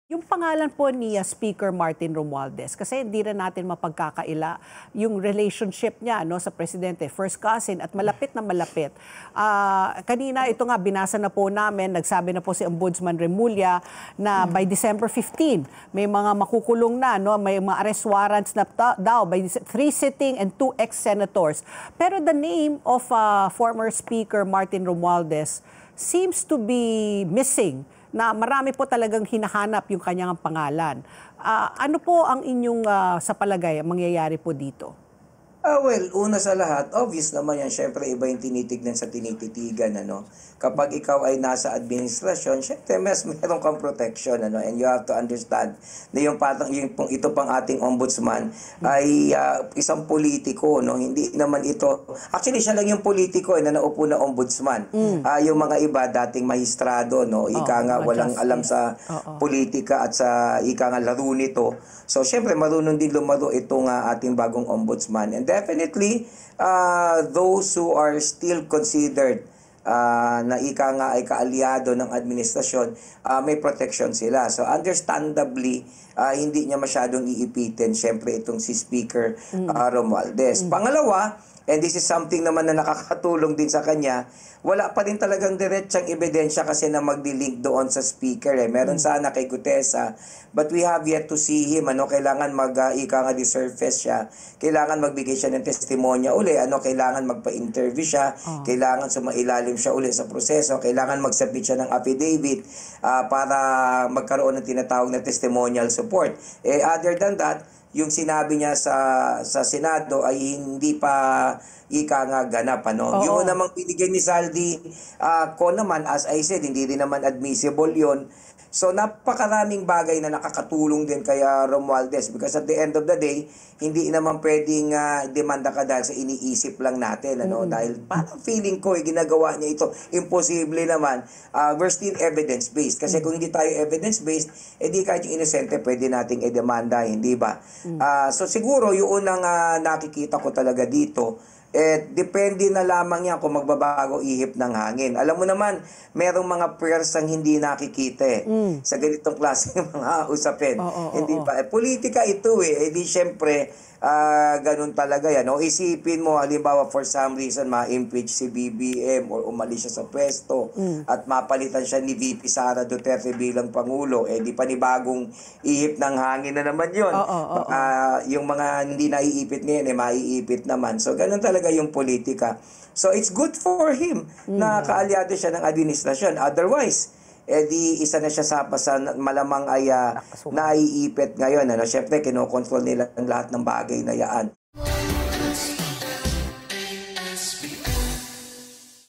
Yung pangalan po ni Speaker Martin Romualdez, kasi hindi rin natin mapagkakaila yung relationship niya sa presidente, first cousin at malapit na malapit. Kanina ito nga, binasa na po namin, nagsabi na po si Ombudsman Remulla na by December 15, may mga makukulong na, may mga arrest warrants na daw by 3 sitting and 2 ex-senators. Pero the name of former Speaker Martin Romualdez seems to be missing, na marami po talagang hinahanap yung kanyang pangalan. Ano po ang inyong sa palagay mangyayari po dito? Well, una sa lahat, obvious naman yan. Syempre, iba yung tinitignan sa tinititigan. Kapag ikaw ay nasa administrasyon, syempre, mas meron kang protection. And you have to understand na ito pang ating ombudsman ay isang politiko. Hindi naman ito, actually, siya lang yung politiko na naupo na ombudsman. Yung mga iba, dating mahistrado, ika nga walang alam sa politika at sa ika nga laro nito. So, syempre, marunong din lumaro itong ating bagong ombudsman. And definitely, those who are still considered na ika nga ay kaalyado ng administrasyon, may protection sila. So understandably, hindi niya masyadong iipitin syempre itong si Speaker Romualdez. Pangalawa, and this is something naman na nakakatulong din sa kanya, wala pa rin talagang diretsang ebidensya kasi na magdi-link doon sa speaker. Meron sana kay Gutesa, but we have yet to see him. Kailangan ika nga di-surface siya. Kailangan magbigay siya ng testimonya uli. Kailangan magpa-interview siya. Kailangan sumailalim siya uli sa proseso. Kailangan mag-submit siya ng affidavit para magkaroon ng tinatawag na testimonial support. Other than that, yung sinabi niya sa Senado ay hindi pa ika nga ganap. Yung namang binigay ni Saldi ko naman, as I said, hindi rin naman admissible yon. So napakaraming bagay na nakakatulong din kaya Romualdez, because at the end of the day, hindi naman pwedeng demanda ka dahil sa iniisip lang natin. Dahil parang feeling ko, ginagawa niya ito. Imposible naman. We're still evidence-based. Kasi kung hindi tayo evidence-based, di kahit yung inosente pwede nating i-demanda, hindi ba? So siguro, yung unang nakikita ko talaga dito, depende na lamang yan kung magbabago ihip ng hangin. Alam mo naman, merong mga puwersang hindi nakikita sa ganitong klase ng mga usapin. Hindi ba? Politika ito di syempre, ganun talaga yan. Isipin mo, halimbawa for some reason, ma-impeach si BBM or umalis siya sa pwesto at mapalitan siya ni VP Sara Duterte bilang Pangulo, di panibagong ihip ng hangin na naman yun. Yung mga hindi naiipit ngayon, maiipit naman. So, ganun talaga yung politika. So, it's good for him na kaalyado siya ng administrasyon. Otherwise, di isa na siya sa malamang ay naiipit ngayon. Siyempre, kinokontrol nila ang lahat ng bagay na yaan.